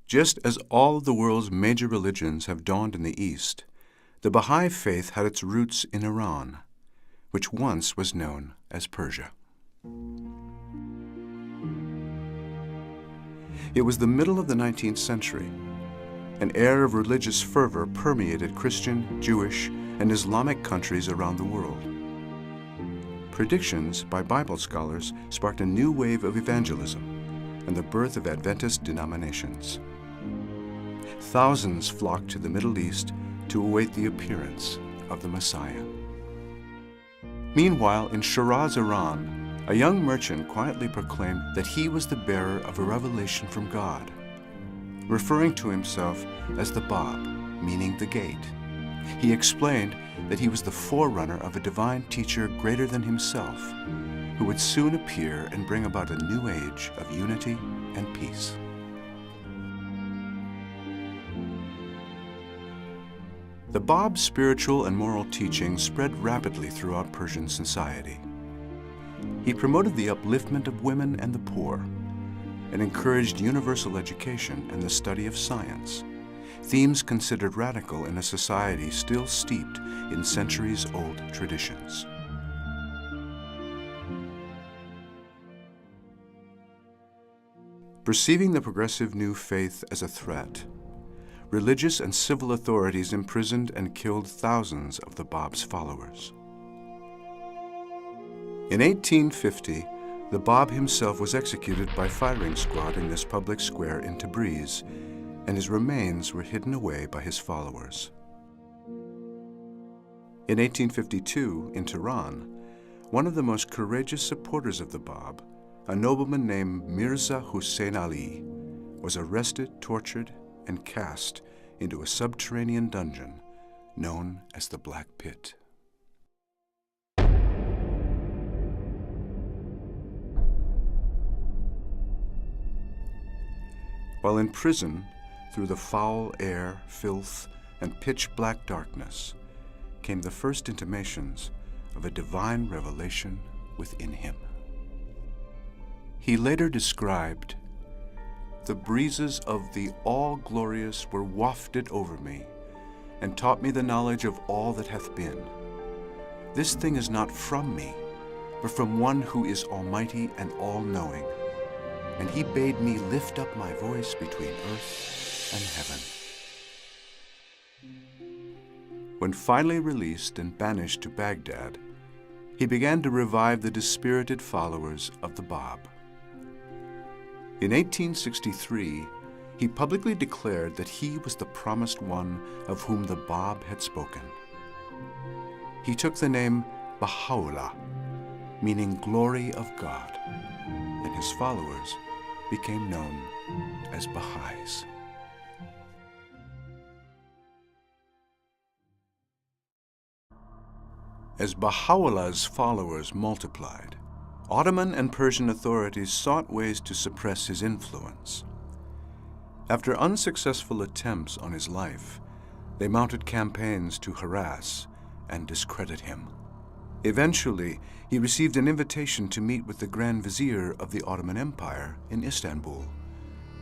Just as all of the world's major religions have dawned in the East, the Baha'i faith had its roots in Iran, which once was known as Persia. It was the middle of the 19th century. An air of religious fervor permeated Christian, Jewish, and Islamic countries around the world. Predictions by Bible scholars sparked a new wave of evangelism and the birth of Adventist denominations. Thousands flocked to the Middle East to await the appearance of the Messiah. Meanwhile, in Shiraz, Iran, a young merchant quietly proclaimed that he was the bearer of a revelation from God, referring to himself as the Bab, meaning the gate. He explained that he was the forerunner of a divine teacher greater than himself, who would soon appear and bring about a new age of unity and peace. The Bab's spiritual and moral teachings spread rapidly throughout Persian society. He promoted the upliftment of women and the poor, and encouraged universal education and the study of science, themes considered radical in a society still steeped in centuries-old traditions. Perceiving the progressive new faith as a threat, religious and civil authorities imprisoned and killed thousands of the Bab's followers. In 1850, the Bab himself was executed by firing squad in this public square in Tabriz, and his remains were hidden away by his followers. In 1852, in Tehran, one of the most courageous supporters of the Bab, a nobleman named Mirza Hussein Ali, was arrested, tortured, and cast into a subterranean dungeon known as the Black Pit. While in prison, through the foul air, filth, and pitch-black darkness, came the first intimations of a divine revelation within him. He later described, "The breezes of the all-glorious were wafted over me, and taught me the knowledge of all that hath been. This thing is not from me, but from one who is almighty and all-knowing. And he bade me lift up my voice between earth and heaven." When finally released and banished to Baghdad, he began to revive the dispirited followers of the Bab. In 1863, he publicly declared that he was the promised one of whom the Bab had spoken. He took the name Baha'u'llah, meaning glory of God, and his followers became known as Baha'is. As Baha'u'llah's followers multiplied, Ottoman and Persian authorities sought ways to suppress his influence. After unsuccessful attempts on his life, they mounted campaigns to harass and discredit him. Eventually, he received an invitation to meet with the Grand Vizier of the Ottoman Empire in Istanbul,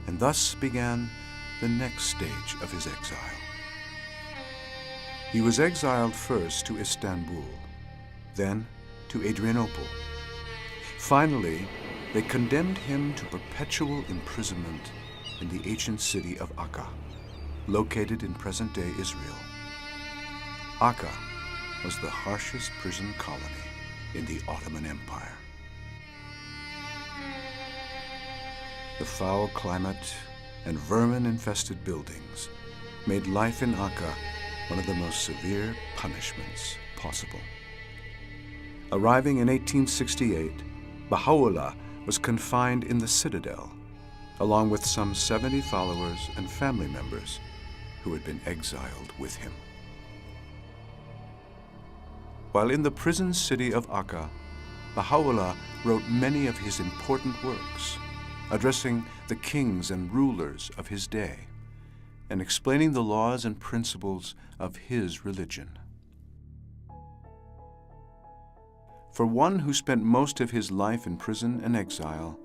and thus began the next stage of his exile. He was exiled first to Istanbul, then to Adrianople. Finally, they condemned him to perpetual imprisonment in the ancient city of Akka, located in present-day Israel. Akka was the harshest prison colony in the Ottoman Empire. The foul climate and vermin-infested buildings made life in Akka one of the most severe punishments possible. Arriving in 1868, Baha'u'llah was confined in the citadel, along with some 70 followers and family members who had been exiled with him. While in the prison city of Akka, Baha'u'llah wrote many of his important works, addressing the kings and rulers of his day, and explaining the laws and principles of his religion. For one who spent most of his life in prison and exile,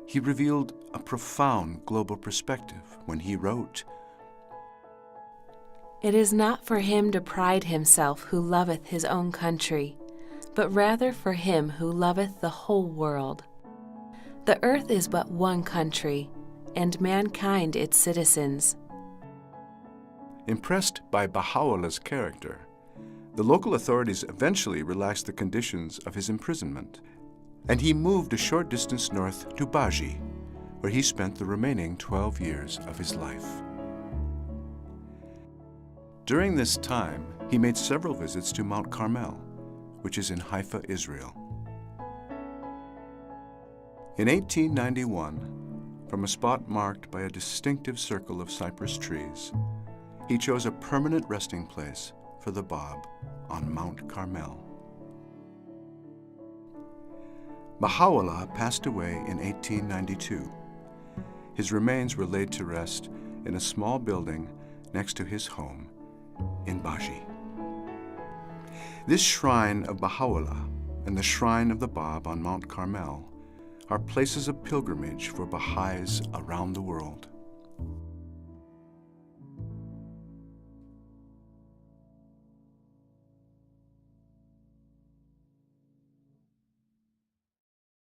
he revealed a profound global perspective when he wrote, "It is not for him to pride himself who loveth his own country, but rather for him who loveth the whole world. The earth is but one country, and mankind its citizens." Impressed by Baha'u'llah's character, the local authorities eventually relaxed the conditions of his imprisonment, and he moved a short distance north to Baha'i, where he spent the remaining 12 years of his life. During this time, he made several visits to Mount Carmel, which is in Haifa, Israel. In 1891, from a spot marked by a distinctive circle of cypress trees, he chose a permanent resting place for the Bab on Mount Carmel. Baha'u'llah passed away in 1892. His remains were laid to rest in a small building next to his home in Baha'i. This shrine of Baha'u'llah and the shrine of the Bab on Mount Carmel are places of pilgrimage for Baha'is around the world.